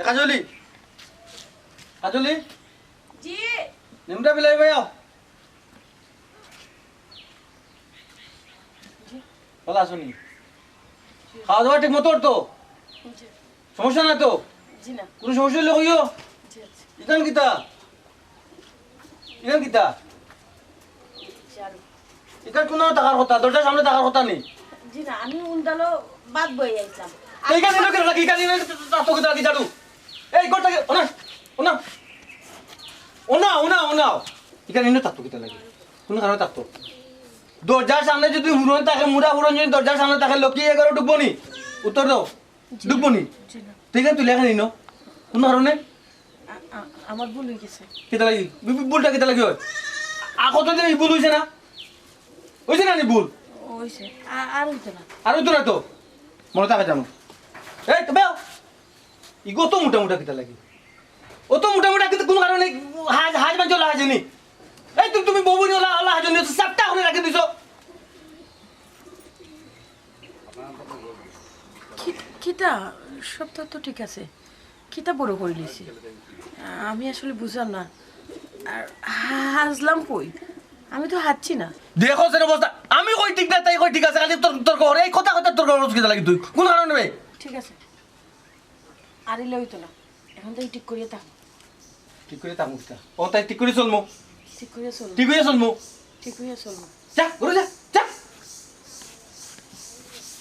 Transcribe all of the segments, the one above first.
কাজলি কাজলি জি নিমটা বিলাই ভাই আও ভালো আসুনি খাওয়া দাওয়া ঠিক মতো তো জি সমস্যা না তো জি না কোনো সমস্যা হলে কইও জি আছে ইখান কিতা ইখান কিতা জানো ইখান কোনো টাকার কথা দরজার সামনে টাকার কথা নেই জি না আমি উন্ডালো বাদ বই আইছিলাম এইখানে এনে কেন লাগি ইখানে তো কিতা লাগি জাদু এই গোটা ওনা ওনা ওনা ওনা ওনা ইখানে এনে তাতো কিতা লাগি কোনো কারণে তাতো দরজার সামনে যদি হুরন থাকে মুড়া হুরন যদি দরজার সামনে থাকে লকি এগারো ডুববো নি উত্তর দাও ডুববো নি জি না ঠিক আছে তুই লেখা নিনো কোনো কারণে আমার ভুল হয়ে গেছে কিতা লাগি ভুলটা কিতা লাগি হয় কত দিন এই ভুল হয়েছে না হয়েছে না নি ভুল হইছে আর হইতো না আর তো না তো মনে থাকে জানো এই তো বেও ইগো তো মোটা মোটা কিতা লাগি ও তো মোটা মোটা কিন্তু কোনো কারণে হাজ হাজ মান চলা হাজনি এই তুমি বউনি ওলা ওলা হাজনি সবটা করে রাখি দিছো কিতা সব তো ঠিক আছে কিতা বড় করে লিছি আমি আসলে বুঝলাম না আর হাজলাম কই আমি তো হাঁটছি না দেখো সেটা অবস্থা আমি কই ঠিক না তাই কই ঠিক আছে খালি তোর তোর কর এই কথা কথা তোর কর কিতা লাগি তুই কোন কারণে বে ঠিক আছে আর ইলে হইতো না এখন তো ঠিক করিয়ে থাক ঠিক করে তাক মুখটা ও তাই ঠিক করে চলমু ঠিক করিয়ে চল ঠিক করে চলমু ঠিক করিয়ে চলবো যা ঘরে যা যা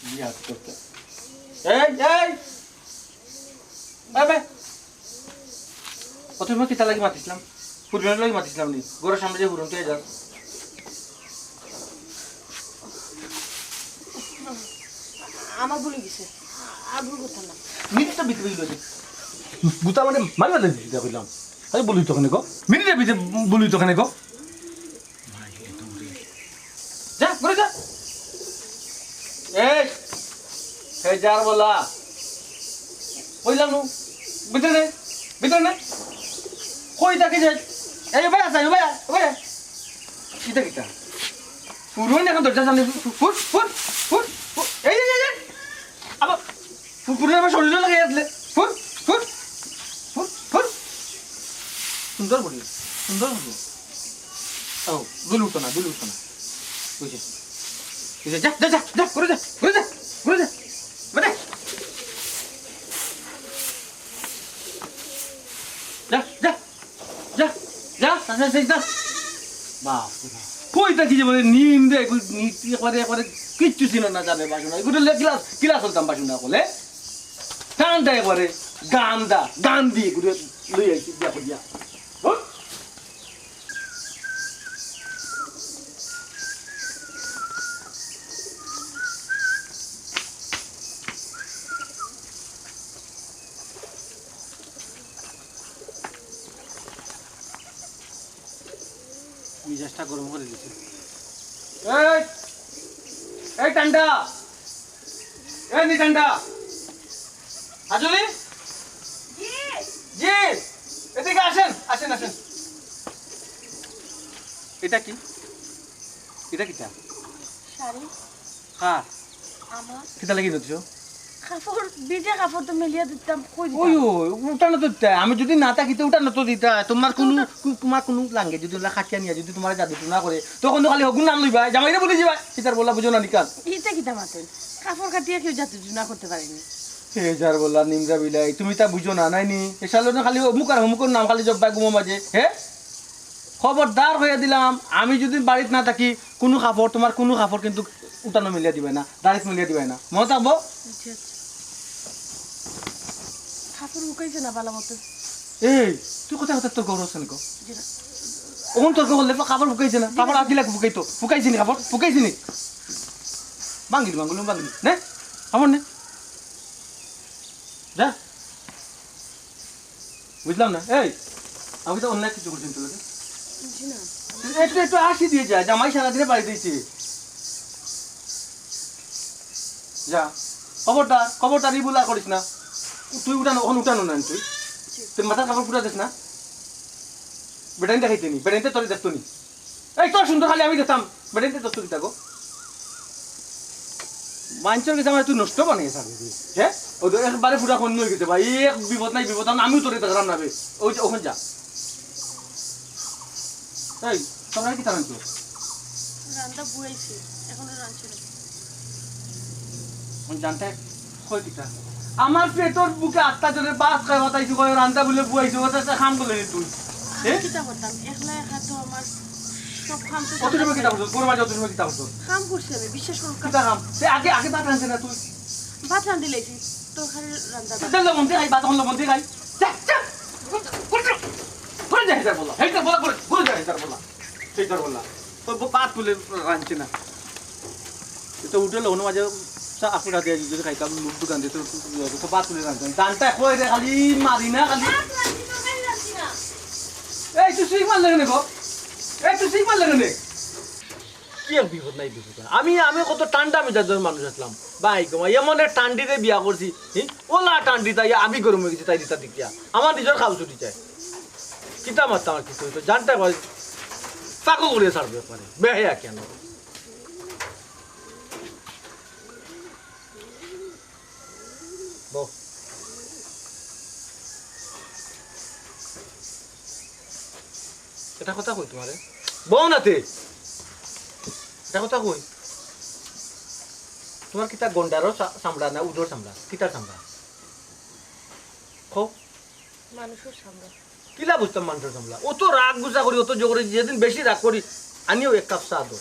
ইয়া তোর এই আবে কত সময় কিতা লাগি মাতিছিলাম ফুরবেনের লাগি মাতিছিলাম নি ঘরের সামনে যে হুরন তুই যা আমার ভুলে গেছে আর ভুল করতাম না মিনিটটা বিতে দিল গুতা মানে মারিবা লাগি দিতে কইলাম আরে বলি তো কেন গো মিনিটে বিতে বলি তো কেন গো যা ঘরে যা এই যার বলা কইলাম নু ভিতরে নে কই তাকে যাই এই ভাই আসা ভাই কিটা কিটা পুরোই এখন দরজা সামনে ফুট ফুট ফুট এই আবার পুরো আমার শরীরে লাগে আসলে ফুট ফুট ফুট ফুট সুন্দর বলি সুন্দর বলি ও দুল উঠো না বুঝে যা যা যা যা করে যা বেটা যা বাপ কইটা কি যে বলে নিম দে একবারে কিচ্ছু ছিল না জানে বাসনা এগুলো ক্লাস হতাম বাসনা বলে গানটা একবারে গান দিয়ে এগুলো লই আইছি দিয়া মিজাজটা গরম করে দিচ্ছে এই টান্ডা এই নি টান্ডা আজলি জি এদিকে আসেন এটা কিটা শাড়ি হ্যাঁ আমার কিটা লাগি দিছো কাপড় ভিজে কাপড় তো মেলিয়া দিতাম কই ওই দিতাম উঠানো তো দিতা আমি যদি না থাকি তো উঠানো তো দিতা তোমার কোনো লাগে যদি ওলা খাটিয়া নিয়া যদি তোমার জাদু না করে তখন তো খালি হগুন নাম লইবা জামাইরে বলে যাবা সেটার বলা বুঝো না নিকাল ইতে কিতা মাতেন কাপড় কাটিয়া কেউ জাতি না করতে পারেনি হে যার বলা নিমরা বিলাই তুমি তা বুঝো না নাইনি এসালো না খালি অমুকের নাম খালি জব্বাই গুমো মাঝে হ্যাঁ খবরদার হয়ে দিলাম আমি যদি বাড়িতে না থাকি কোনো কাপড় তোমার কোনো কাপড় কিন্তু উঠানো মিলিয়ে দিবে না ডাইরেক্ট মিলিয়ে দিবে না মনে থাকবো কাপড় উকাইছে না বালা মতো এই তুই কোথায় তোর গৌরব আছে নাকি ওন তোর গৌরব লেপা কাপড় ফুকাইছে না কাপড় আদিলা ফুকাইছি নি কাপড় ফুকাইছি নি বাঙ্গিলি নে কাপড় নে যা বুঝলাম না এই আমি তো অন্য কিছু করছি তোকে একটু আসি দিয়ে যা জামাই সারাদিনে বাড়ি দিয়েছি যা খবরদার ই বুলা করিস না তুই উঠানো না তুই তোর মাথার কাপড় ফুটা দিস না বেটাইনটা খাইতে নি বেটাইনটা তোর দেখতো নি এই তোর সুন্দর খালি আমি দেখতাম বেটাইনটা দোস্ত দিতা গো মানুষের কাছে আমার তুই নষ্ট বানিয়ে থাকবি তুই হ্যাঁ ওদের একবারে পুরা কোন হয়ে গেছে ভাই এক বিপদ নাই বিপদ আমি আমিও তোরে দেখলাম না বে ওই যে ওখানে যা এই তোমরা কি তারান তো রান্না বুয়াইছে এখনো রাঁধছে না কোন জানতে কই কিটা আমার পেটর বুকে আত্মা ধরে বাস খাই হতাইছি কই রান্না বলে বুয়াইছো ওটা খাম বলে নি তুই হ্যাঁ কিতা করতাম একলা একা তো আমার সব খাম তো কত টাকা কিতা করছ কোন মাঝে কত টাকা কিতা করছ কাম করছি আমি বিশ্বাস করুন কিতা খাম সে আগে আগে বাত রাঁধছে না তুই ভাত রান্ধি লাইছি তো খালি রান্না দেখ মন্দির খাই বাত হলো মন্দির খাই যা যা করে যা হেটার বলা করে যা হেটার বলা তো বাত বলে রাঁধছে না তো উঠে লোন মাঝে আপুরা দিয়ে যদি খাইতাম লোক দোকান দিয়ে তো বাত বলে রাঁধতাম জানটা কই রে খালি মারি না খালি এই তুই শিখ মারলে কেন গো এই তুই শিখ মারলে কেন কি আর বিপদ নাই বিপদ আমি কত টান্ডা মেজাজের মানুষ আসলাম ভাই গো এমন এক টান্ডিতে বিয়া করছি ওলা টান্ডি তাই আমি গরম হয়ে গেছি তাই দিতা দিকিয়া আমার নিজের খাও ছুটি চাই কিতা মারতাম আর কিছু হইতো জানটা কয় পাকো করে ছাড়বে পারে বেহেয়া কেন বউ এটা কথা কই তোমারে বউ নাতে এটা কথা কই তোমার কিতা গন্ডারও চামড়া না উদর চামড়া কিতা চামড়া খো মানুষের সামনে কিলা বুঝতাম মানুষের চামড়া অত রাগ গুজা করি অত জোরে যেদিন বেশি রাগ করি আনিও এক কাপ চা দো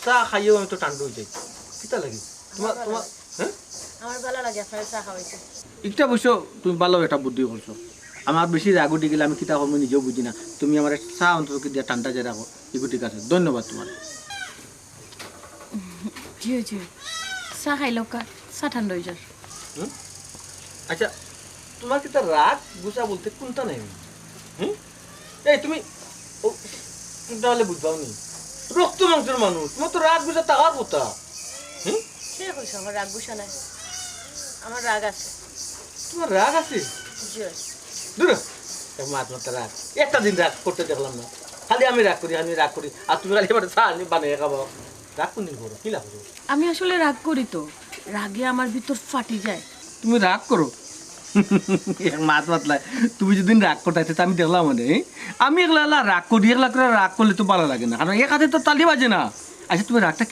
চা খাইও আমি তো টান্ডু হয়ে যাই কিতা লাগি তোমার তোমার হ্যাঁ আমার ভালো লাগে আপনার চা খাওয়াইছে একটা বসো তুমি ভালো একটা বুদ্ধি করছো আমার বেশি রাগ উঠে গেলে আমি কিতা করবো নিজেও বুঝি না তুমি আমার চা অন্তত দিয়ে ঠান্ডা যে রাখো এগুলো ঠিক আছে ধন্যবাদ তোমার জি জি চা খাইলো কা চা ঠান্ডা হয়ে যায় আচ্ছা তোমার কিতা রাগ গুছা বলতে কোনটা নাই এই তুমি তাহলে বুঝবাও নি রক্ত মাংসের মানুষ তোমার তো রাগ গুছা টাকার কথা সে কইছে আমার রাগ গুছা নাই আমার রাগ আছে তোমার রাগ আছে জি দূর মাত্র রাগ একটা দিন রাগ করতে দেখলাম না খালি আমি রাগ করি আর তুমি খালি এবার চা বানিয়ে খাবো রাগ কোনদিন করো কি লাভ করো আমি আসলে রাগ করি তো রাগে আমার ভিতর ফাটি যায় তুমি রাগ করো মাত মাতলায় তুমি যদি রাগ করতে তো আমি দেখলাম মানে আমি এগুলা রাগ করি এগুলা করে রাগ করলে তো ভালো লাগে না কারণ এক হাতে তো তালি বাজে না আচ্ছা তুমি রাগটা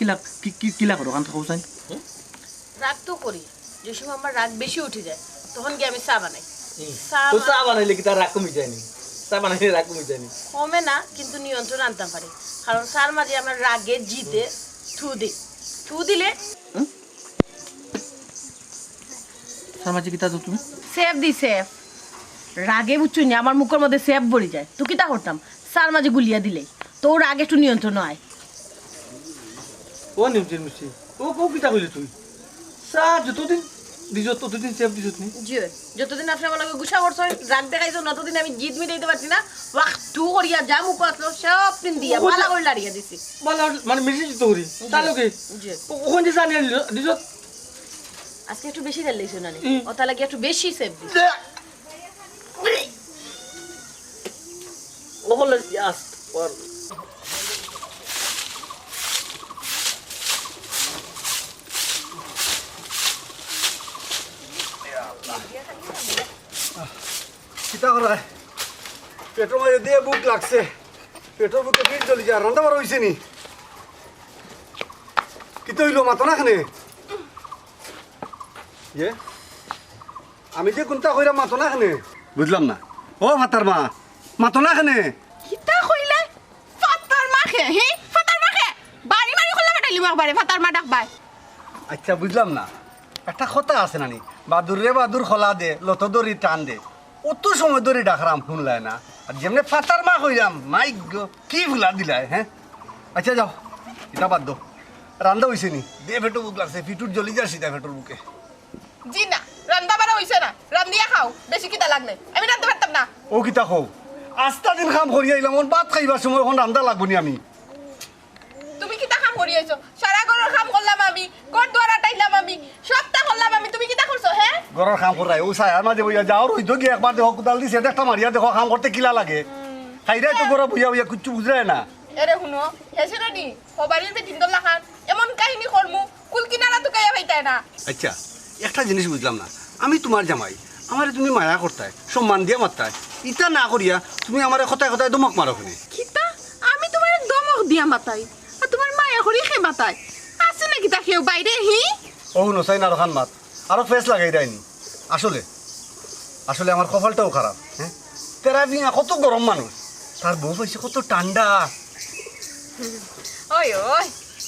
কিলা করো কারণ খাও চাই রাগ তো করি যে সময় আমার রাগ বেশি উঠে যায় তখন কি আমি চা বানাই তো চা বানাইলে কি তার রাগ কমে যায়নি চা বানাইলে রাগ কমে যায়নি কমে না কিন্তু নিয়ন্ত্রণ আনতে পারি কারণ চার মাঝে আমার রাগে জিতে থু দিলে সামাজিক কিতা তো তুমি সেফ রাগে বুঝছো না আমার মুখের মধ্যে সেফ ভরে যায় তো কিতা করতাম চার মাঝে গুলিয়া দিলে তো ওর রাগে একটু নিয়ন্ত্রণ হয় ও নিউজের মিষ্টি ও কিতা কইলি তুই চা যতদিন দিছ ততদিন সেফ দিছ তুমি জি যতদিন আপনি আমার লগে গুছা করছো রাগ দেখাইছো ততদিন আমি জিদ মিটাইতে পারছি না ওয়াক টু করিয়া যা মুখ আসলো সব পিন দিয়া ভালো করে লাড়িয়া দিছি ভালো মানে মিষ্টি জিত করি তাহলে কি জি ওখান যে জানি দিছ আজকে একটু বেশি তেল দিছো নানি ও তাহলে কি একটু বেশি সেফ দিছি ও বলে ইয়াস ওর কিতা করা পেট্রোল মাঝে দিয়ে বুক লাগছে পেট্রোল বুকে ফিট চলি যা রান্না বার হয়েছে নি কিতো হইলো মাতো না খানে ইয়ে আমি যে কোনটা কইরা মাতো না খানে বুঝলাম না ও ভাতার মা মাতো না খানে কিতা কইলে ফাতার মাখে হে ফাতার মাখে বাড়ি মারি খোলা বাটাইলি একবারে ফাতার মা ডাকবাই আচ্ছা বুঝলাম না একটা কথা আছে নানি বাদুর রে বাদুর খোলা দে লত দড়ি টান দে অত সময় ধরে ডাকরাম শুনলায় না আর যেমনি ফাতার মা কইরাম মাই গো কি ফুলা দিলায় হ্যাঁ আচ্ছা যাও এটা বাদ দো রান্দা হইছে নি দে ফেটো বুক লাগছে ফিটুর জ্বলি যাচ্ছি দে ফেটোর বুকে জি না রান্দা বাড়া হইছে না রান্দিয়া খাও বেশি কিতা লাগলে আমি রান্দতে পারতাম না ও কিতা কও আস্তা দিন কাম করি আইলাম ওর ভাত খাইবার সময় এখন রান্দা লাগবো নি আমি তুমি কিতা কাম করি আইছো সারা ঘরের কাম করলাম আমি ঘর দুয়ার আটাইলাম আমি সবটা করলাম আমি তুমি কিতা করছো হ্যাঁ ঘরের কাম করাই ও সায়ার মাঝে বইয়া যাও রইতো গিয়ে একবার দেখো কোদাল দিছে একটা মারিয়া দেখো কাম করতে কিলা লাগে খাইরাই তো ঘরে বইয়া বইয়া কিচ্ছু বুঝরায় না এরে শুনো হেসে নি হবারির বে তিন দলা খান এমন কাহিনী করমু কুল কিনারা তুকাইয়া ভাইতায় না আচ্ছা একটা জিনিস বুঝলাম না আমি তোমার জামাই আমারে তুমি মায়া করতায় সম্মান দিয়ে মারতায় ইটা না করিয়া তুমি আমারে কথায় কথায় দমক মারো কিনে কিতা আমি তোমার দমক দিয়া মাতাই আর তোমার মায়া করি খে মাতাই আছে নাকি তা কেউ বাইরে হি ও নসাই না রখান মাত আরো ফেস লাগাই দেয়নি আসলে আসলে আমার কপালটাও খারাপ হ্যাঁ তেরা বিয়া কত গরম মানুষ তার বউ পাইছে কত ঠান্ডা ওই ওই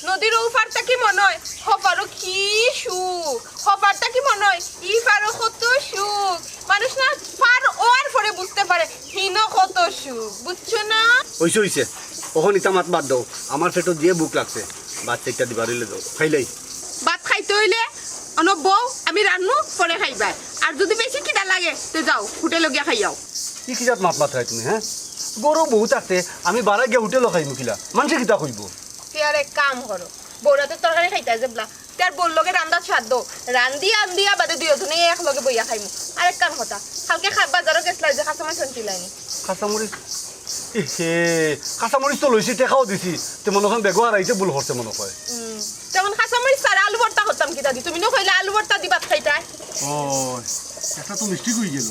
নদীর উপারটা কি মনে হয় হপারও কি সুখ হপারটা কি মনে হয় ই পারো কত সুখ মানুষ না পার ওর পরে বুঝতে পারে হিন কত সুখ বুঝছো না হইছে হইছে কখন ইটা মাত বাদ দাও আমার পেটত দিয়ে বুক লাগছে বাচ্চা ইটা দিবার হইলে দাও খাইলেই ভাত খাইতে হইলে অন বউ আমি রান্নু পরে খাইবাই আর যদি বেশি কিনা লাগে তো যাও হোটেলে গিয়া খাইয়াও কি কিজাত মাত মাত তুমি হ্যাঁ গরু বহুত আছে আমি বারা গিয়ে হোটেলও খাই মুখিলা মানুষে কিতা কইব তুই আর এক কাম করো বৌরাতে তরকারি খাইতে যাবলা তার বোর লগে রান্দা ছাড় দো রান্দি আন্দিয়া বাদে দুইজনে এক লগে বইয়া খাইমু আরেক কাম কথা কালকে বাজারও গেছলা যে কাঁচামাছ আনছিলাইনি কাঁচামরিচ হে কাঁচামরিচ তো লইছি টেকাও দিছি তে মনে হয় বেগো আর আইতে ভুল করছে মনে হয় যেমন কাঁচামরিচ ছাড়া আলু ভর্তা করতাম কিতা দি তুমি নকইলে আলু ভর্তা দিবাত খাইতাই ও একটা তো মিষ্টি কই গেল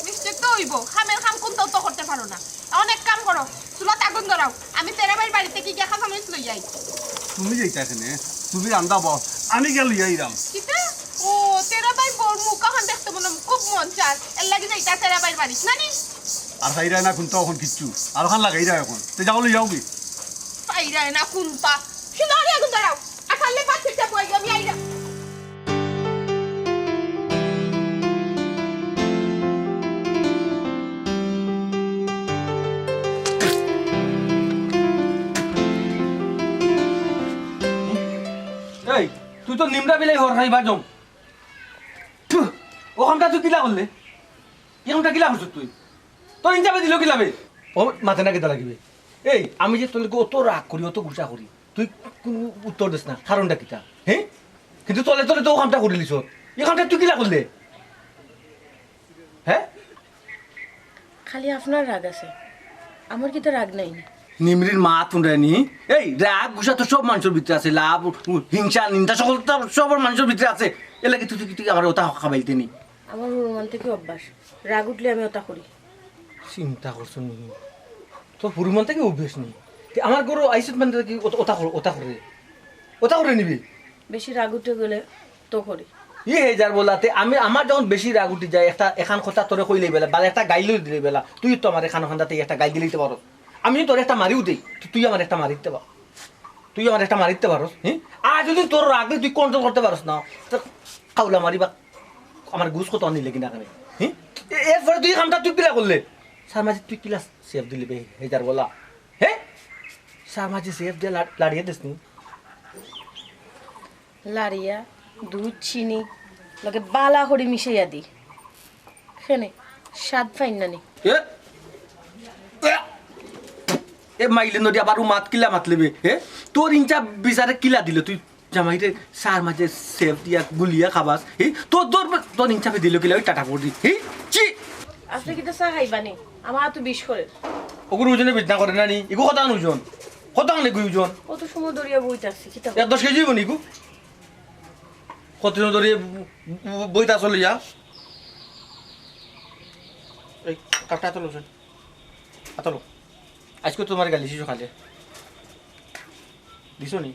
মিস্টেক তো হইব খামের খাম কোন তো করতে পারো না অনেক কাম করো চুলাত আগুন ধরাও আমি তেরা ভাই বাড়িতে কি গিয়া কাঁচামরিচ লই যাই তুমি যাইতা এখানে তুমি রান্দা বস আমি গেল ইয়াইরাম কিতা ও তেরা ভাই বোর মুখ কখন দেখতে মনে খুব মন চায় এর লাগি যাইতা তেরা ভাই বাড়ি নানি আর খাইরা না কোনটা এখন কিচ্ছু আর খান লাগাই যায় এখন তে যাও লই যাও কি পাইরায় না কুন্তা শিলারে আগুন ধরাও আকালে পাচ্ছেটা বই আমি আইরা এই তুই তো নিমড়া বিলাই হর খাইবা জম ওখানটা তুই কিলা করলে এখানটা কিলা করছিস তুই তোর ইনজাবে দিল কিলাবে ও মাথা না কেটা লাগিবে এই আমি যে তোকে অত রাগ করি অত গুসা করি তুই কোনো উত্তর দিস না কারণটা কিটা হ্যাঁ কিন্তু তলে তলে তো ওখানটা করে লিস এখানটা তুই কিলা করলে হ্যাঁ খালি আপনার রাগ আছে আমার কি তো রাগ নাই নিমরির মা তুন্ডানি এই রাগ গুসা তো সব মানুষের ভিতরে আছে লাভ হিংসা নিন্দা সকল সব মানুষের ভিতরে আছে এ লাগে তুই আমার ওটা খাবাইতে নি আমার হনুমান থেকে অভ্যাস রাগ উঠলে আমি ওটা করি চিন্তা করছো নি তোর হুরুমান থেকে অভ্যেস নি আমার গরু আইসত মানে কি ওটা করে নিবি বেশি রাগ উঠে গেলে তো করি হে যার বলাতে আমি আমার যখন বেশি রাগ উঠি যায় একটা এখান কথা তোরে কইলেই বেলা বা একটা গাইলেই দিলে বেলা তুই তো আমার এখান ওখানটাতে একটা গাই দিলেই পারো আমি তোর একটা মারিও দেই তুই আমার একটা মারিতে পার তুই আমার একটা মারিতে পারস হ্যাঁ আর যদি তোর রাগে তুই কন্ট্রোল করতে পারস না তো খাওলা মারি বা আমার গুছ কত নিলে কিনা কেন হ্যাঁ এরপরে তুই কামটা তুই কিলা করলে স্যার মাঝে তুই কিলা সেফ দিলি বে হে যার বলা হ্যাঁ স্যার মাঝে সেফ দিয়ে লাড়িয়ে দিস নি লাড়িয়া দুধ চিনি লগে বালা করে মিশাইয়া দি খেনে স্বাদ ফাইন না নি এ মাইলে নদী আবার মাত কিলা মাতলেবে হে তোর ইনচা বিচারে কিলা দিলে তুই জামাইরে সার মাঝে সেফ দিয়া গুলিয়া খাবাস হে তোর ইনচাপে দিল কিলা ওই টাটা পড়ি হে চি আপনি কি তো চা খাইবানি আমার তো বিষ করে ওগুলো ওজনে বিজনা করে না নি ইগু কত ওজন কত আনলে গুই ওজন কত সময় ধরিয়া বইতে আসছি কি 10 কেজি হইব নিগু কত ধরে বইতা চলে যা এই কাপটা আতলো শুন আতলো আজকে তোমার গালি শিশু খালে দিছো নি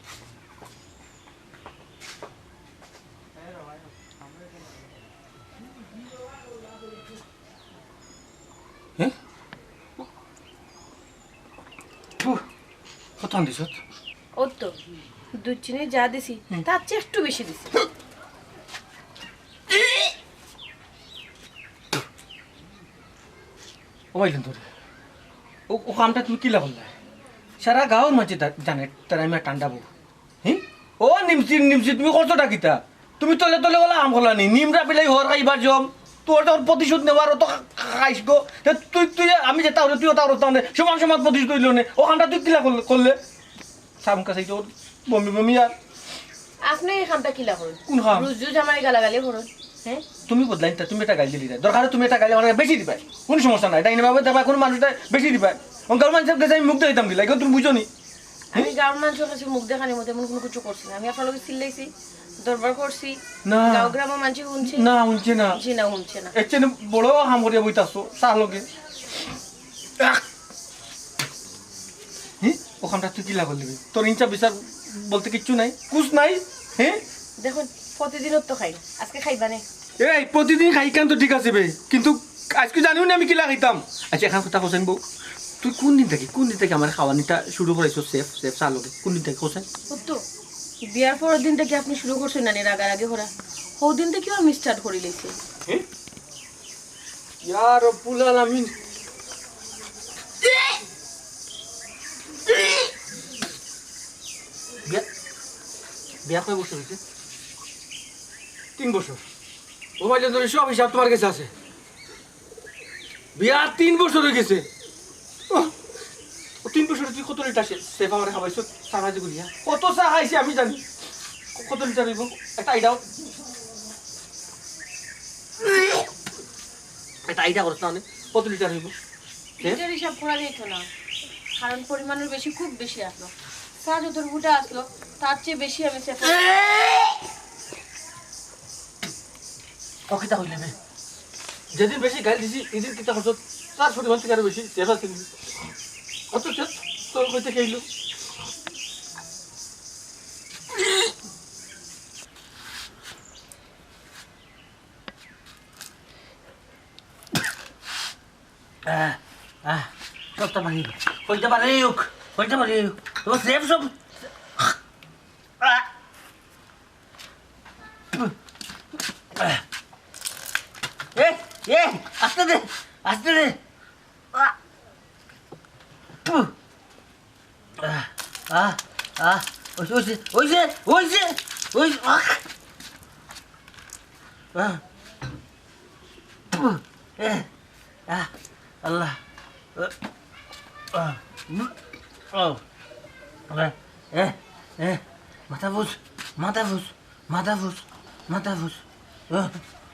হ্যাঁ কত দিছ ও তো দুধ চিনি যা দিছি তার চেয়ে একটু বেশি দিছি ও মাইলেন তোরে ও কামটা তুমি কিলা বললা সারা গাঁৱৰ মাঝে জানে তারা আমি টান্ডাবো হ্যাঁ ও নিমছি তুমি কতটা কিতা তুমি তলে তলে বলা আম হলা নি নিমরা বিলাই হর খাইবার জম তোর তোর প্রতিশোধ নেওয়ার তো খাইস গো তুই আমি যেটা হলে তুইও তার সমান সমান প্রতিশোধ হইল নে ওখানটা তুই কিলা করলে সাম কাছে তোর বমি আর আপনি এই খামটা কিলা করুন কোন খাম রুজু জামাই গালাগালি করুন হ্যাঁ তুমি বদলাই তুমি একটা গাইলি দিলে দরকার তুমি একটা গাইলে অনেক বেশি দিবাই কোনো সমস্যা নাই ডাইনে ভাবে দেবা কোনো মানুষটা বেশি দিবাই অঙ্কাল মানুষের কাছে আমি মুখ দিতাম দিলাই তুমি বুঝো নি আমি গাঁৱৰ মানুহৰ কাছে মুখ দেখানি মতে এমন কোনো কিছু করছি না আমি আপনার লগে চিল্লাইছি দরবার করছি না। গাঁও গ্রামের মানুষ শুনছি না শুনছে না জি না শুনছে না এর চেয়ে বড় হাম করিয়া বইতাছো চাহ লগে ওখানটা তুই কি লাগল নিবি তোর ইঞ্চা বিচার বলতে কিচ্ছু নাই কুছ নাই হ্যাঁ দেখুন প্রতিদিনও তো খাই আজকে খাইবা নে এই প্রতিদিন খাই কেন তো ঠিক আছে বে কিন্তু আজকে জানিও না আমি কি লাগাইতাম আচ্ছা এখন কথা কোসাইন বউ তুই কোন দিন থেকে আমার খাওয়ানিটা শুরু করাইছো সেফ চাহ লগে কোন দিন থেকে কোসাইন তো বিয়ার পরের দিন থেকে আপনি শুরু করছেন না রাগারাগি করা ও দিন থেকেও আমি স্টার্ট করে লেছি ইয়া রব্বুল আলামিন বিয়া কয় বছর হয়েছে 3 বছর ও মাইলে ধরে সব হিসাব তোমার কাছে আছে বিয়া 3 বছর হয়ে গেছে ও 3 বছরে তুই কত লিটার সেফ আমার খাবাইছো সারা যে গুলিয়া কত চা খাইছি আমি জানি কত লিটার হইব একটা আইডিয়া করছ না কত লিটার হইব লিটার হিসাব করা যেত না কারণ পরিমাণের বেশি খুব বেশি আসলো চা যতর ফুটা আসলো তার চেয়ে বেশি আমি সেফ অকিতা হইলে বে যেদিন বেশি গাইল দিছি এদিন কিতা করছ তার পরিমাণ থেকে আরো বেশি সেফ আছে কত তোর কইতে খাইলো সবটা বাড়ি কইতে পারে তো সেফ সব আস্তে দে আল্লাহ মাথা ফুস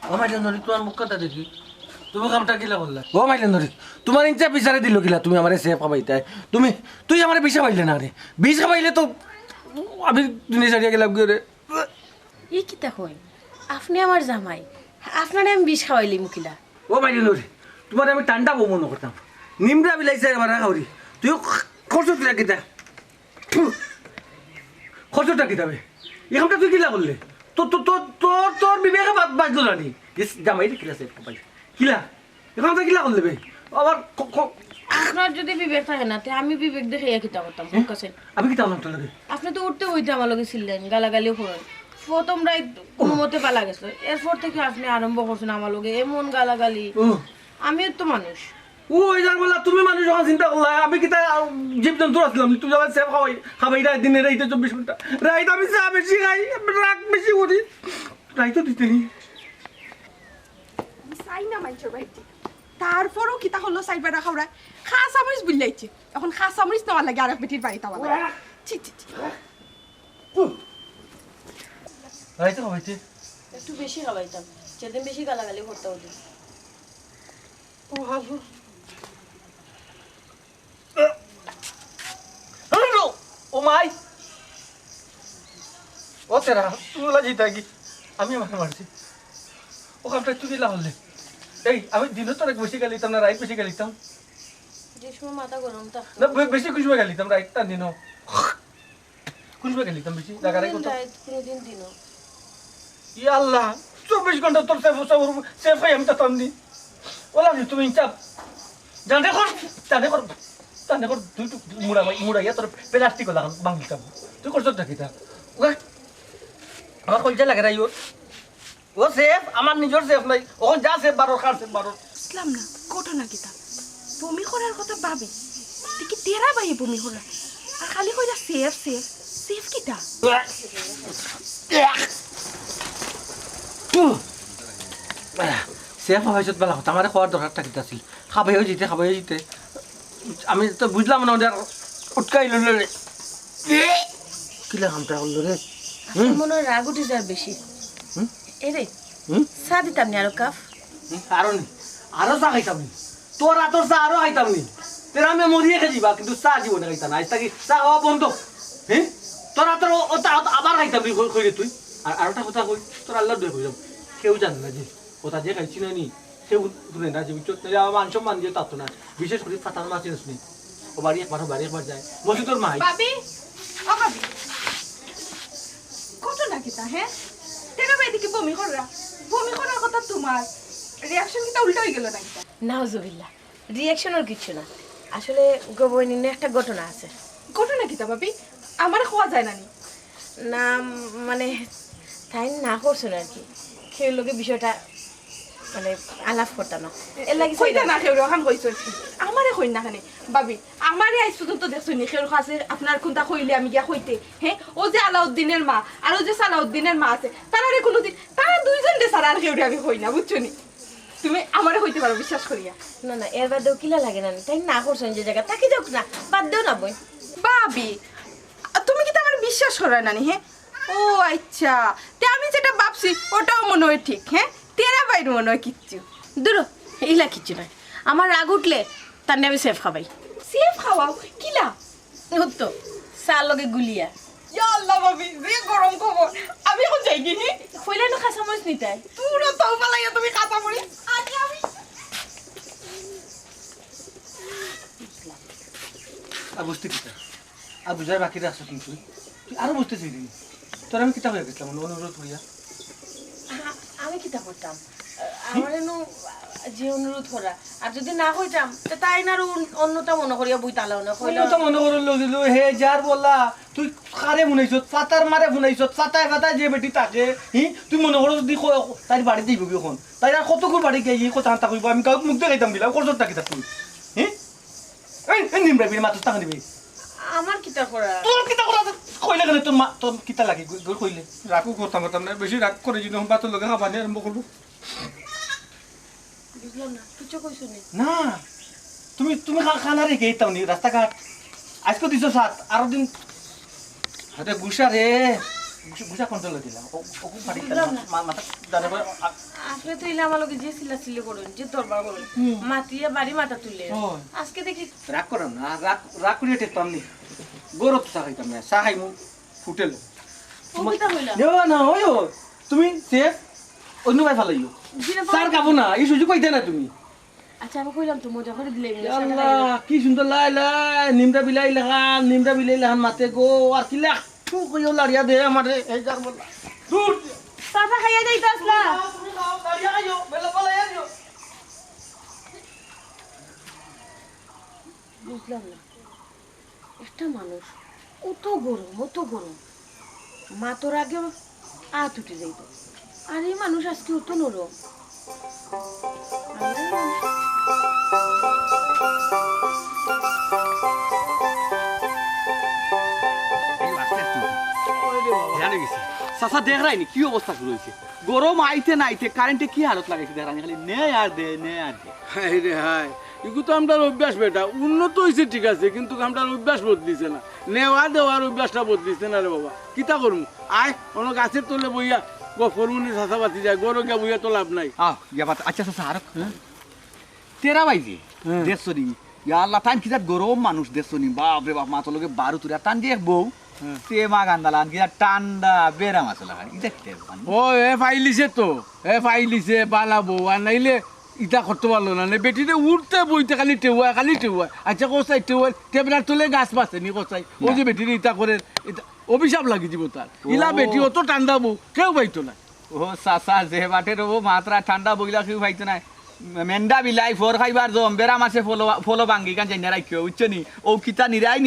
ও মাইলেন ধরি তোমার মুখ কথা দেখি তুমি কামটা কিলা বললা ও মাইলেন ধরি তোমার ইচ্ছা বিচারে দিল কিলা তুমি আমার সেফ খাবাইতে তুই আমার বিষা পাইলে না রে বিষ খাবাইলে তো আমি দুনিয়া ছাড়িয়া গেলাম কি রে ই কিতা কই আপনি আমার জামাই আপনারে আমি বিষ খাওয়াইলি মুখিলা ও মাইলেন ধরি তোমার আমি ঠান্ডা বউ মনে করতাম নিমরা বিলাইছে আমার খাওয়ারি তুই খরচটা কিতা খরচটা কিতাবে এখানটা তুই কিলা করলে তোর বিবেকে বাজলো না নি জামাই রে কিলা সেফ খাবাই কিলা এখানটা কিলা করলে বে আবার আপনার যদি বিবেক থাকে না তে আমি বিবেক দেখে কিতা করতাম কাছে আমি কিতা বললাম তোর লগে আপনি তো উঠতে হইতে আমার লগে ছিলেন গালাগালিও করেন প্রথম রাত কোনো মতে পালা গেছে এরপর থেকে আপনি আরম্ভ করছেন আমার লগে এমন গালাগালি আমিও তো মানুষ ওই যার বলা তুমি মানুষ যখন চিন্তা করলা আমি কিতা জীবজন্তু আসলাম তুই যখন সেফ খাবাই রাত দিনে রাইতে 24 ঘন্টা রাইত আমি চা বেশি খাই রাগ বেশি করি রাইতো দিতে নি চাই না মাইছো বাইটি তারপরও কিতা হলো সাইড বেড়া খাওয়া খাস আমরিস বুঝলাইছে এখন খাস আমরিস নেওয়ার লাগে আরেক বেটির বাড়িতে আমার ছি রাইতো খাবাইতে একটু বেশি খাওয়াইতাম যেদিন বেশি গালাগালি করতে হতো ও হাসু ও মাই ও তেরা তুমি বলা জিতা কি আমি আমাকে মারছি ও কামটা তুই দিলা হলে এই আমি দিনও তো অনেক বেশি গালিতাম না রাইত বেশি গালিতাম যে সময় মাথা গরম তা না বেশি খুশবে গালিতাম রাইতটা দিনও খুশবে গালিতাম বেশি লাগারাই করতাম কোনোদিন দিনও ইয়া আল্লাহ 24 ঘন্টা তোর সেফ হয়ে আমি তাতাম নি ওলা তুমি চাপ জানে কর তুই তো মুড়াইয়া তোর প্লাস্টিক লাগান বাংলিতাম তুই করছ থাকিতা আমার কলজা লাগে রাই ও সেফ আমার নিজের সেফ নাই ওখান যা সেফ বারো খার সেফ বারো বুঝলাম না ঘটনা কিতা বমি করার কথা ভাবে দেখি তেরা ভাই বমি করা আর খালি কইলা সেফ কিতা সেফ হয়েছত বেলা কথা আমার খাওয়ার দরকার থাকিতে আছিল খাবাই যেতে আমি তো বুঝলাম না ওদের উটকাই লইল রে কিলা কামটা করলো রে মনে হয় রাগ উঠে যায় বেশি এরে চা দিতাম নি আরো কাপ আরো চা খাইতাম নি তোর চা আরো খাইতাম নি তেরা আমি মরিয়ে খেয়ে যাবা কিন্তু চা জীবনে খাইতা না আজ থাকি চা খাওয়া বন্ধ হ্যাঁ তোরা তোর আবার খাইতাম কইরে তুই আর আরেকটা কথা কই তোর আল্লাহ দয়া কইলাম কেউ জানে না যে কথা যে খাইছি না নি কেউ দূরে না যে মান সম্মান দিয়ে তাতো না বিশেষ করে ফাতার মাছ চিনিস নি ও বাড়ি একবার যায় বলছি তোর মাই ভাবি ও ভাবি কত নাকি তা হ্যাঁ তেরা এদিকে বমি করার কথা তোমার রিয়াকশন কিটা উল্টো হয়ে গেল নাকি নাউজুবিল্লাহ রিয়াকশনের কিছু না আসলে গোবইনিনে একটা ঘটনা আছে ঘটনা কিটা ভাবি আমার খাওয়া যায় না নি না মানে তাই না করছো না আর কি খেয়ে লোকে বিষয়টা মানে আলাপ করতাম না এর লাগি কইতা না কেউ রকম কইছো আমারে কই না খানে ভাবি আমারে আইছ পর্যন্ত দেখছো নি কেউ কাছে আপনার কোনটা কইলে আমি গিয়া কইতে হ্যাঁ ও যে আলাউদ্দিনের মা আর ও যে সালাউদ্দিনের মা আছে তারারে কোনোদিন তারা দুইজন দে সারা আর কেউ আমি কই না বুঝছো নি তুমি আমারে কইতে পারো বিশ্বাস করিয়া না না এর বাদেও কিলা লাগে না তাই না করছো যে জায়গা তাকে যাক না বাদ দেও না বই ভাবি তুমি কি তো আমার বিশ্বাস করা নানি হ্যাঁ ও আচ্ছা তে আমি যেটা ভাবছি ওটাও মনে হয় ঠিক হ্যাঁ তেরা বাইর মনে হয় কিচ্ছু দূর এইলা কিছু নয় আমার রাগ উঠলে তার নিয়ে আমি সেফ খাবাই সেফ খাওয়াও কিলা তো চার লগে গুলিয়া ইয়া আল্লাহ ভাবি যে গরম খবর আমি এখন যাই কি নি কইলে না খাসা মরিচ নিতাই পুরো তওবা লাগে তুমি কাঁচা মরি আজ আমি আর বুঝতে কি আর বুঝার বাকি রাখছো কিন্তু তুই আরো বুঝতে চাইলি তোর আমি কিতা হয়ে গেছিলাম অনুরোধ করিয়া আমি কিতা করতাম আমার এনো যে অনুরোধ করা আর যদি না হইতাম তা তাই না আর অন্যটা মনে করিয়া বই তালাও না কইলা তো মনে করল দিল হে যার বলা তুই খারে বুনাইছত ফাতার মারে বুনাইছত ফাতায় ফাতায় যে বেটি থাকে তুই মনে করো যদি তাই বাড়িতে দিব এখন তাই আর কত করে বাড়ি গিয়ে কথা হান্তা কইব আমি কাউকে মুখ দেখাইতাম দিলাম করছত তাকে তুই এই নিমরা বিয়ে মাত্র টাকা দিবি আমার কিতা করা তোর কিতা করা কইলে কেন তোর মা তোর কিতা লাগে কইলে রাখু করতাম না বেশি রাগ করে যদি বাতর লগে খাবানি আরম্ভ করবো বুঝলাম না কিছু কইছো নি না তুমি তুমি খানা রেখে যেতাম নি রাস্তাঘাট আজকে দিছো সাত আরো দিন আরে গুসা রে গুসা কন্ট্রোল দিলাম ও বাড়ি মাথা জানে আসলে তো ইলা আমার লগে যে সিলা সিলি করুন যে দরবার করুন মাটিয়া বাড়ি মাথা তুললে আজকে দেখি রাগ করাম না রাগ করিয়ে টেকতাম নি গরত চা খাইতাম না চা খাইমু ফুটেল কবিতা হইলা না ওই তুমি সেফ অন্য ভাই ফালাইও স্যার খাবো না এই সুযোগ পাইতে না তুমি আচ্ছা আমি কইলাম তো মজা করে দিলে আল্লাহ কি সুন্দর লাই লাই নিমটা বিলাই লাহান মাতে গো আর কি লাখ তু কইও লাড়িয়া দে আমারে এই যার বল দূর চাচা খাইয়া যাইতা আসলা লাড়িয়া আইও বেলা বলাই আইও বুঝলাম না একটা মানুষ অত গরম মা তোর আগে আত উঠে যাইত আর এই মানুষ আজকে অত নরম চাচা দেখ রাইনি কি অবস্থা শুরু হয়েছে গরম আইতে নাইতে কারেন্টে কি হালত লাগাইছে দেখ রাইনি খালি নে আর দে হাই রে হাই এগুলো তো আমরা অভ্যাস বেটা উন্নত হয়েছে ঠিক আছে কিন্তু আমরা অভ্যাস বদলিছে না নেওয়া দেওয়ার অভ্যাসটা বদলিছে না রে বাবা কিতা করবো আয় কোনো গাছের তলে বইয়া ফরমুনি চাষা পাতি যায় গরো গিয়া বইয়া তো লাভ নাই আচ্ছা চাচা আর তেরা বাইজি দেড়শো ইয়া আল্লাহ টাইম কি গরম মানুষ দেড়শো বাপ রে বাপ মাথা লোকে বারো তুরা টান দিয়ে বউ তে মা গান্দালান কি ঠান্ডা বেড়া মাছ লাগাই দেখতে ও এ ফাইলিছে তো ফাইলিছে পালাবো আর নাইলে ইটা করতে পারলো না বেটিতে উঠতে বইতে খালি টেউয়া আচ্ছা কোথায় টেউয়া টেবলার তুলে গাছ পাচ্ছে নি কোথায় ও যে বেটিতে ইটা করে অভিশাপ লাগি দিব তার ইলা বেটি অত ঠান্ডা বউ কেউ পাইতো না ও চাচা যে বাটে রবো মাত্রা ঠান্ডা বইলা কেউ পাইতো না মেন্ডা বিলাই ফোর খাইবার জম বেড়া মাছে ফলো ভাঙ্গি কান জানি রাখিও বুঝছো নি ও কিতা নিরাই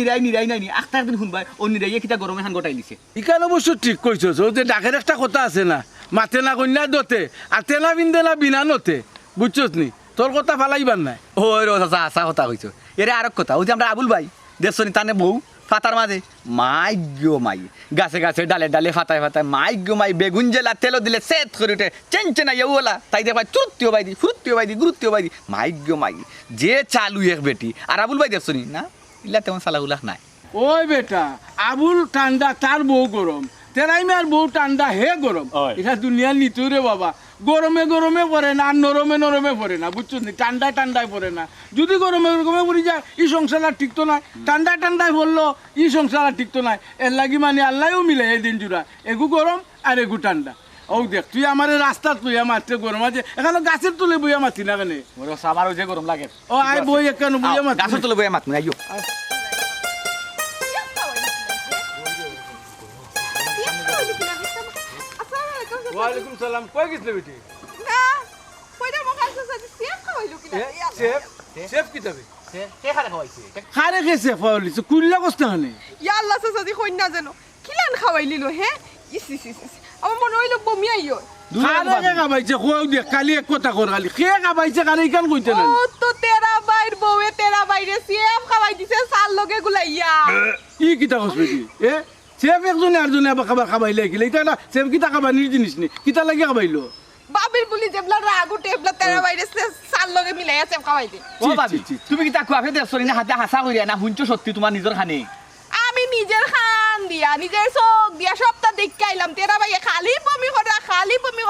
নাই আখটা একদিন শুনবাই ও নিরাইয়ে কিতা গরমে খান গোটাই দিছে ইকান অবশ্য ঠিক কইছো ও যে ডাকের একটা কথা আছে না মাতে না কন্যা দতে আর তেনা বিন্দে না বিনা নতে বুঝছোস নি তোর কথা ফালাইবার নাই ও রো চাচা আসা কথা কইছো এরে আরেক কথা ও যে আমরা আবুল ভাই দেখছো নি তানে বউ ফাতার মাঝে মাই গাছে ডালে ফাতায় মাই বেগুন জেলা তেলো দিলে সেট করে উঠে চেনচেনাইয়া ওলা তাই দেখবা চুরুত্তিও বাইদি ফুরুত্তিও বাইদি গুরুত্তিও বাইদি মাই যে চালু এক বেটি আর আবুল ভাই দেখছো নি না ইলা তেমন চালাগুলা নাই ওই বেটা আবুল ঠান্ডা তার বউ গরম তেরাইমার বউ ঠান্ডা হে গরম এটা দুনিয়ার নিতু রে বাবা গরমে গরমে পড়ে না আর নরমে নরমে পড়ে না বুঝছো নি ঠান্ডায় ঠান্ডায় পড়ে না যদি গরমে গরমে পড়ি যায় এই সংসার আর ঠিক তো নাই ঠান্ডায় ঠান্ডায় পড়লো এই সংসার আর ঠিক তো নাই এর লাগি মানে আল্লাহও মিলে এই দিন জুড়া এগু গরম আর এগু ঠান্ডা ও দেখ তুই আমার রাস্তার তুই মারতে গরম আছে এখানে গাছের তুলে বইয়া মারতি না কেন মোর আমারও যে গরম লাগে ও আয় বই কেন বইয়া মারতি গাছের তলে বইয়া মাত আইও ওয়ালাইকুম সালাম কই গেছলে বেটি সেফ কি তবে খারে গেছে ফাউলিছে কুল্লা কষ্ট হনে ইয়াল্লা সাসাদি কই না জানো কিলান খাওয়াইলিল হে ইস ইস ইস ইস। আমার মনে হইলো বমি আইও খারে কে গাবাইছে কোও দে কালি এক কথা কর খালি কে গাবাইছে কারে ইকান কইতে না ও তো তেরা বাইর বউয়ে তেরা বাইরে সিএফ খাওয়াই দিছে সাল লগে গুলাইয়া ই কিতা হসপিটাল এ সেফ একজনে আর জনে আবার খাবার খাবাইলে গেলে এটা না সেফ কিতা খাবানির জিনিস নি কিতা লাগি খাবাইলো বাবির বলি জেবলা রাগু টেবলা তেরা বাইরে সাল লগে মিলাইয়া সেফ খাওয়াই দে ও ভাবি তুমি কি তা কুয়াফে দেখছ না হাতে হাসা কইরা না হুনছো সত্যি তোমার নিজের খানে আমি নিজের খান দিয়া নিজের চোখ দিয়া সবটা দেখে আইলাম তেরা বাইয়ে খালি বমি করা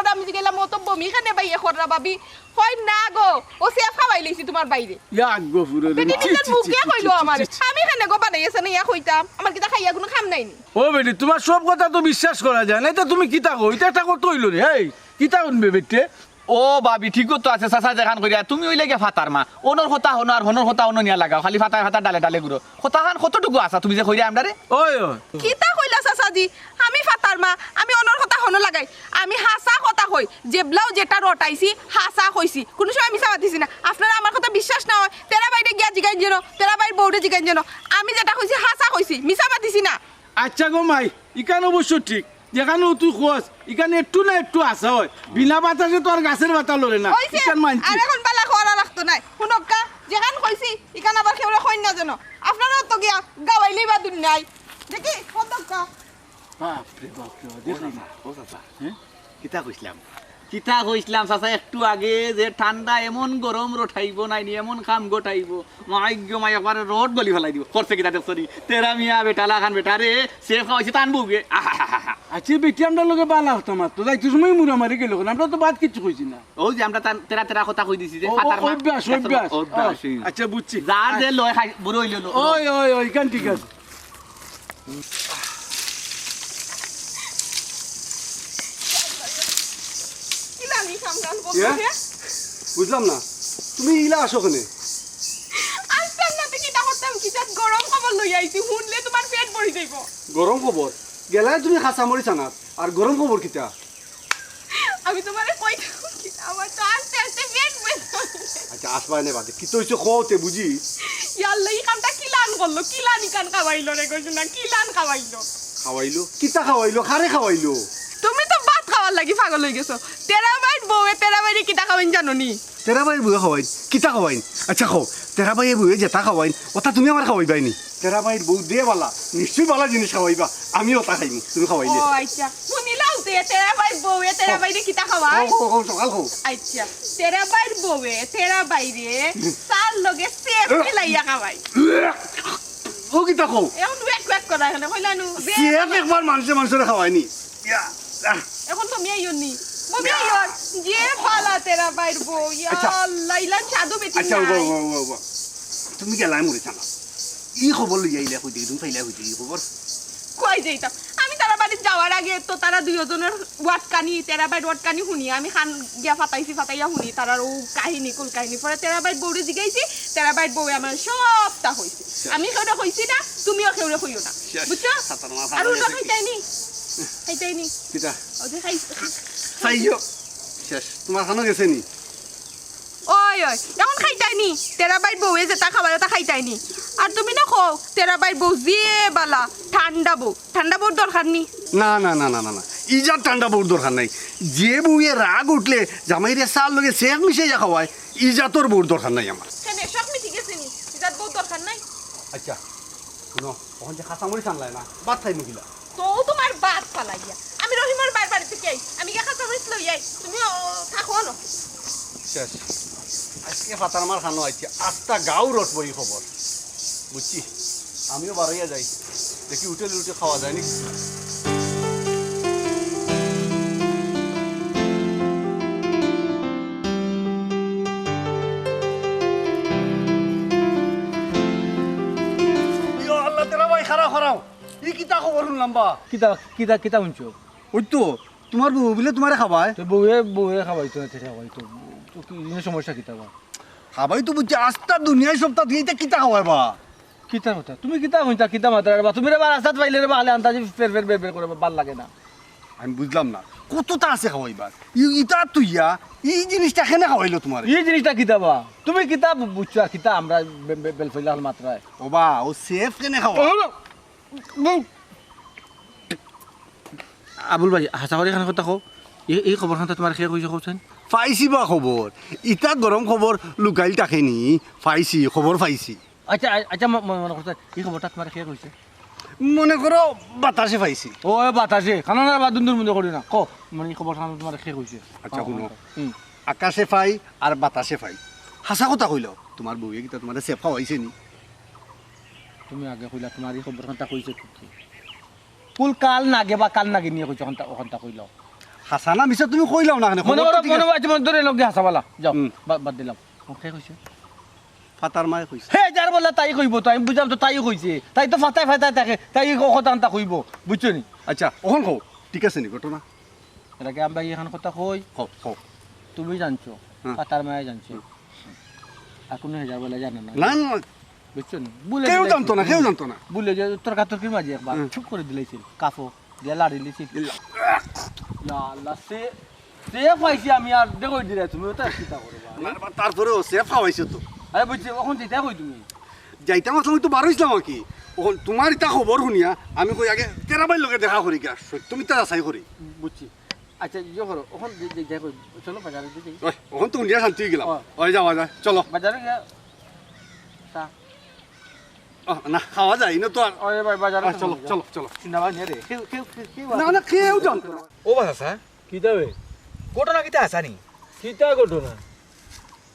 আমি যে গেলাম ও তো বমি খানে বাইয়ে করা ভাবি হয় না গো ও সেফ খাওয়াই লইছি তোমার বাইরে ইয়া গো ফুরে বেটি নিজের মুখে কইলো আমার আমি খানে গো বানাইছে না ইয়া কইতাম আমার কিটা খাইয়া কোনো খাম নাই নি ও বেটি তোমার সব কথা তো বিশ্বাস করা যায় না এটা তুমি কিতা কই এটা একটা কথা হইলো রে এই কিতা শুনবে বেটে ও ভাবি ঠিক তো আছে চাচা যেখান করিয়া তুমি ওই লাগে ফাতার মা ওনর কথা হনো আর হনর কথা হনো নিয়া লাগাও খালি ফাতার ফাতার ডালে ডালে গুড়ো কথা খান কতটুকু আসা তুমি যে কইরা আমরারে ওই ওই কিতা কইলা চাচাজি আমি ফাতার মা আমি অনর কথা হনো লাগাই আমি হাসা কথা কই জেবলাও যেটা রটাইছি হাসা কইছি কোনো সময় মিছা মাতিছি না আপনারা আমার কথা বিশ্বাস না হয় তেরা বাইরে গিয়া জিগাইন যেন তেরা বাইর বউরে জিগাইন যেন আমি যেটা কইছি হাসা কইছি মিছা মাতিছি না আচ্ছা গো মাই ইকান অবশ্য ঠিক যেখানে তুই খোঁজ এখানে একটু না একটু আসা হয় বিনা বাতাসে তো আর গাছের বাতা লড়ে না কইছে ইকান মানছি আর এখন বালা খোয়ারা রাখতো নাই শুনক্কা যেখান কইছি ইকান আবার কেউরে কইন না যেন আপনারা তো গিয়া গাওয়াইলেই বা দুন নাই দেখি শুনক্কা বাপ রে দেখলি না ও চাচা কিতা কইছিলাম চাচা একটু আগে যে ঠান্ডা এমন গরম রঠাইব নাই নি এমন কাম গোটাইব মাইগ্য মাই একবারে রোড গলি ফেলাই দিব করছে কিতা দেখছনি তেরা মিয়া বেটালা খান বেটা রে সেফ খাওয়াইছে টান বউগে আচ্ছা বেটি আমরা লোকে বালা হতাম তো যাইতে সময় মুরা মারি গেল আমরা তো বাদ কিছু কইছি না ওই যে আমরা তেরা তেরা কথা কই দিছি যে ও, ফাতার মা অভ্যাস অভ্যাস আচ্ছা বুঝছি যার যে লয় খাই বুড়ো হইল ওই ওই ওই কান ঠিক আছে কিলানি কামকান ইয়া? করতে বুঝলাম না তুমি ইলা আসো কেনে আসতাম না তো কিটা করতাম কিটা গরম খবর লই আইছি শুনলে তোমার পেট ভরি যাইব গরম খবর গেলাই তুমি খাসা মরি চানাত আর গরম খবর কিতা আমি তোমারে কই আমার তো আস্তে আস্তে পেট ভরি আচ্ছা আসবাই নে বাদে কি তো হইছে খোতে বুঝি ইয়াল্লা এই কামটা কিলান করলো কিলানি কান খাওয়াইলো রে কইছ না কিলান খাওয়াইলো খাওয়াইলো কিতা খাওয়াইলো খারে খাওয়াইলো তুমি তো ভাত খাওয়ার লাগি পাগল হয়ে গেছো তেরা বাইর বউয়ে তেরা বাইরে কিটা খাওয়াইন জানো নি তেরা ভাই বুয়ে খাওয়াইন কিতা খাওয়াইন আচ্ছা খাও তেরা ভাই বুয়ে যেটা খাওয়াইন ওটা তুমি আমার খাওয়াইবাই নি তেরা ভাইয়ের বউ দিয়ে বালা নিশ্চয়ই বালা জিনিস খাওয়াইবা আমি ওটা খাইনি তুমি খাওয়াইলে ও আচ্ছা শুনিলাও তে তেরা বাইর বউয়ে তেরা বাইরে কিটা খাওয়াই সকাল খাও আচ্ছা তেরা বাইর বউয়ে তেরা বাইরে সাল লগে সেফ মিলাইয়া খাওয়াই ও কিতা খাও এখন ওয়েক ওয়েক করা এখানে কইলানু সিএফ একবার মানুষের খাওয়াইনি ইয়া, আহ, এখন তো মেয়ে নি বমি আইয়র যে ফালা তেরা বাইর বউ ইয়া আচ্ছা। লাইলান চাদু বেটি আচ্ছা নাই তুমি গেলাই মরে চানা ই খবর লই আইলা কই দেখি তুমি পাইলা কই দেখি খবর কই যাইতাম আমি তারা বাড়ি যাওয়ার আগে তো তারা দুইজনের ওয়াটকানি তেরাবাইট ওয়াটকানি শুনি আমি খান গিয়া ফাটাইয়া শুনি তারার ও কাহিনী কুল কাহিনী পরে তেরাবাইট বউরে জিগাইছি তেরাবাইট বউ আমার সবটা হইছে আমি কেউরে কইছি না তুমিও কেউরে কইও না বুঝছো আর ওটা খাইতাইনি কিতা ও যে খাই খাইও শেষ তোমার খানো গেছে নি ওই ওই এখন খাইতাইনি তেরাবাইট বউয়ে যেটা খাবার ওটা খাইতাইনি আর তুমি না খাও তেরাবাইট বউ যে বালা ঠান্ডা বউর দরকার নি না না না না না না ইজার ঠান্ডা বউর দরকার নাই যে বউয়ে রাগ উঠলে জামাইরে সার লগে সেক মিশাইয়া খাওয়ায় ইজাতর বউর দরকার নাই আমার কেন সব মিটি গেছে নি যার বউ দরকার নাই আচ্ছা শুনো তখন যে খাসা মরি চানলাই না বাদ খাই মুখিলা তো তোমার বাদ ফালাইয়া আমি রহিমার বাড়ি থেকে আই আমি কে খাতা মরিস লই আই তুমি থাকো না শেষ আজকে ফাতার আমার খানো আইছে আস্তা গাও রটবো এই খবর বুঝছি আমিও বাড়াইয়া যাই দেখি উঠে খাওয়া যায় নাকি কিতা খবর শুনলাম বা কিতা কিতা কিতা শুনছো ওই তো তোমার বউ বলে তোমারে খাবায় তো বউয়ে খাওয়াইতো না খাওয়াইতো তো কি সমস্যা কিতা বা খাবাই তো বুঝছি আস্তা দুনিয়ায় সপ্তাহ দিয়ে এটা কিতা খাওয়ায় বা কিতা কথা তুমি কিতা কইতা কিতা মাত্রা রে বা তুমি রে বা রাস্তাত পাইলে রে বা আলে আন্তাজি ফের ফের বের বের করে ভাল লাগে না আমি বুঝলাম না কতটা আছে খাওয়াইবার ইটা তুইয়া এই জিনিসটা কেন খাওয়াইলো তোমার এই জিনিসটা কিতা বা তুমি কিতা বুঝছো আর কিতা আমরা বেল ফেলা হল মাত্রায় ও বা ও সেফ কেন খাওয়া আবুল ভাই হাসা করে এখানে কথা কও এই খবরখান তোমার শেষ হয়েছে কওছেন পাইছি বা খবর ইটা গরম খবর লুকাইল তাকেনি পাইছি খবর পাইছি আচ্ছা আচ্ছা মনে করতে এই খবরটা তোমার শেষ হয়েছে মনে করো বাতাসে পাইছি ও বাতাসে খানা না বা দুন্দুর মধ্যে করি না ক মানে এই খবরখান তোমার শেষ হয়েছে আচ্ছা শুনো আকাশে পাই আর বাতাসে পাই হাসা কথা কইল তোমার বউয়ে কিতা তোমার সেফ খাওয়াইছে নি তুমি আগে কইলা তোমার এই খবরখানটা কইছে কি কুল কাল নাগে বা কাল নাগে নিয়ে কইছো ওখানটা কইল হাসা না মিছা তুমি কইলাও না কেন মনে করো মনে আছে মনে ধরে লোক দিয়ে হাসাবালা যাও বাদ দিলাম শেষ হয়েছে ফাতার মায়ে কইছে হে যার বললা তাই কইব তো আমি বুঝলাম তো তাই কইছে তাই তো ফাটাই ফাটাই থাকে তাই কথা আনতা কইব বুঝছো নি আচ্ছা ওখান কও ঠিক আছে নি ঘটনা এটাকে আমরা এখান কথা কই কও কও তুমি জানছো হ্যাঁ। ফাটার মায়ে জানছো আর কোনো হেজার বলে জানে না না না বুঝছো নি বলে কেউ জানতো না কেউ জানতো না বলে যে তর্কাতর্কির মাঝে একবার চুপ করে দিলেছিল কাফো দিয়ে লাড়ি দিয়েছিল আল্লাহ সে পাইছি আমি আর দেখো দিলে তুমি ওটা চিন্তা করো তারপরেও সেফ খাওয়াইছে তো আরে বুঝছি ওখান যেটা কই তুমি যাইতাম আমি তো বার হইছিলাম আর কি ওখান তোমার ইটা খবর শুনিয়া আমি কই আগে তেরাবাই লোকে দেখা করি গা তুমি তারা চাই করি বুঝছি আচ্ছা ইয়ে করো ওখান যাই কই চলো বাজারে দিতে ওই ওখান তো উনিয়া শান্তি হয়ে গেলাম ওই যাওয়া যায় চলো বাজারে গিয়া চা না খাওয়া যায় না তো আর ওই ভাই বাজারে চলো চলো চলো চিন্তা ভাই রে কেউ না না কেউ জানতো না ও বাসা কিতা বে ঘটনা কিতা হাসানি কিতা ঘটনা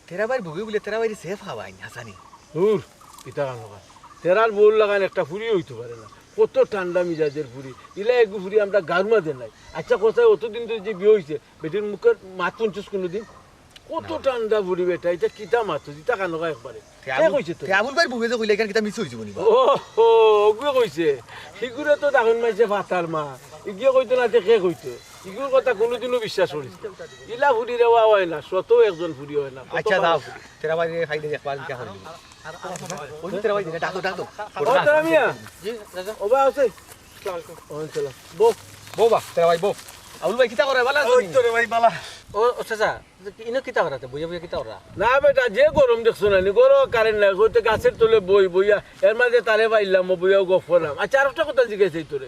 তেরা বাড়ি ভুগি বলে তেরা বাড়ি সেফ হাওয়াই হাসানি দূর কিতা কান লাগা তেরার বউর লাগান একটা ফুরি হইতে পারে না কত ঠান্ডা মিজাজের ফুরি ইলা এক ফুরি আমরা গারমা দেন নাই আচ্ছা কোথায় অতদিন তো যে বিয়ে হয়েছে বেটির মুখের মাত পঞ্চাশ কোনোদিন কত ঠান্ডা ফুরি বেটা এটা কিতা মাত ইতা কান লাগা একবারে কে কইছে তো আবুল ভাই ভুগে যে কইলে কেন কিতা মিস হইছে বনি ও হো ওগুলো কইছে সিগুরে তো দেখুন মাইছে ফাতার মা ইগিয়ে কইতো না কে কইতো ইগুর কথা কোনোদিনও বিশ্বাস করিস ইলা ফুরি রেওয়া হয় না শত একজন ফুরি হয় না আচ্ছা দাও তেরা বাড়ি খাইলে একবার কি করে ওই তেরা বাড়ি ডাকো ডাকো ও তারা মিয়া জি দাদা ও বা আছে আসসালামু আলাইকুম ওয়ালাইকুম বো বৌবা তেরা ভাই বৌ আবুল ভাই কিতা করে ভালো আছো ওই তো রে ভাই বালা ও চাচা ইনো কিতা করাতে বইয়া বইয়া কিতা করা না বেটা যে গরম দেখছো না নি গরো কারেন্ট নাই কইতে গাছের তলে বই বইয়া এর মাঝে তারে পাইলাম বইয়াও গপ করলাম আচ্ছা আর একটা কথা জিজ্ঞাসা তোরে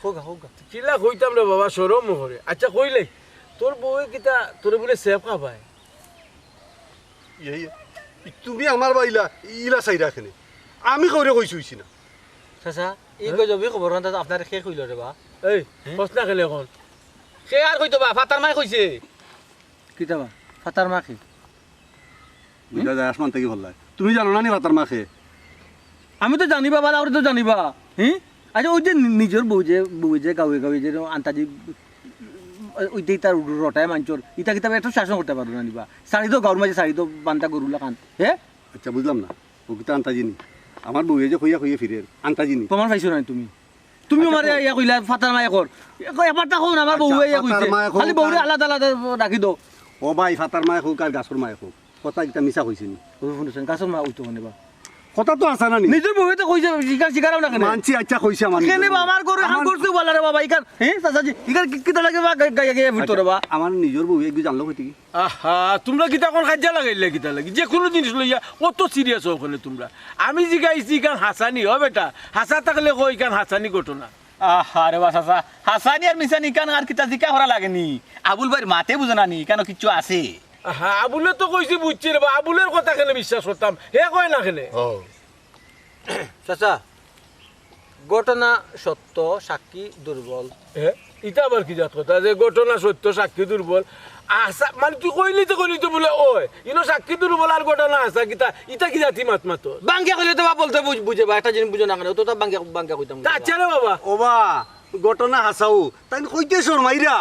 হোগা হোগা চিল্লা কইতাম রে বাবা সরম করে আচ্ছা কইলে তোর বউয়ে কিতা তোরে বলে সেফ খাবায় তুমি আমার বাইলা ইলা চাই রাখেনি আমি কইরে কইছি হইছি না চাচা এই কই যাবি খবর কান্তা আপনার শেষ হইল রে বা এই প্রশ্ন খেলে এখন সে আর কইতো বা ফাতার মাই কইছে কিতা বা ফাতার মা কি বুঝা যায় আসমান থেকে ভাল লাগে তুমি জানো না নি ভাতার মাখে আমি তো জানিবা বালা ওরে তো জানিবা হ্যাঁ আচ্ছা ওই যে নিজের বউ যে গাঁয়ে গাঁয়ে যে আন্তাজি ওইটাই তার রটায় মাঞ্চর ইটা কিতাব একটু শাসন করতে পারো না নিবা শাড়ি তো গাঁর মাঝে শাড়ি তো বান্তা গরুলা কান হ্যাঁ আচ্ছা বুঝলাম না ও কিতা আন্তাজিনি আমার বউয়ে যে কইয়া কইয়া ফিরে আন্তাজিনি প্রমাণ পাইছো না তুমি তুমি আমার ইয়া কইলা ফাতার মায়ে কর এবারটা কোন আমার বউ ইয়া কইছে ফাতার মায়ে কও, খালি বউরে আলাদা আলাদা রাখি দাও ও ভাই ফাতার মায়ে হোক আর গাছর মায়ে হোক কথা কিতা মিছা কইছে নি ওই শুনছেন গাছর মা উইতো কোনে বা কথা তো আছে না নি নিজের বউয়ে তো কইছে শিকারাও না কেন মানছি আচ্ছা কইছে আমার কেনে বা আমার গরু হাম করছে বলা রে বাবা ইকার হ্যাঁ চাচাজি ইকার কিতা লাগে বা গায়া গায়া ভিতরে বা আমার নিজের বউ একটু জানলো কইতে কি আহা তোমরা কিতা কোন কাজে লাগাইলে কিতা লাগি যে কোনো জিনিস লইয়া কত সিরিয়াস ওখানে তোমরা আমি জিগাইছি কান হাসানি ও বেটা হাসা থাকলে কই কান হাসানি ঘটনা আরে বাস আসা হাসানি আর মিসানি কান আর কিতা জিকা করা লাগেনি আবুল ভাইয়ের মাতে বুঝো না নি কেন কিচ্ছু আছে আহা আবুলে তো কইছি বুঝছি রে বা আবুলের কথা কেন বিশ্বাস করতাম হে কয় না কেনে চাচা ঘটনা সত্য সাক্ষী দুর্বল ইটা আবার কি জাত কথা যে ঘটনা সত্য সাক্ষী দুর্বল আশা মানে তুই কইলি তো বলে ওই ইনো সাক্ষী দুর্বল আর ঘটনা আসা কিতা ইটা কি জাতি মাত মাতো বাঙ্গিয়া কইলে তো বা বলতে বুঝে বা একটা জিনিস বুঝে না কেন তো বাঙ্গিয়া কইতাম আচ্ছা রে বাবা ও বা ঘটনা হাসাও তাই কইতে সর মাইরা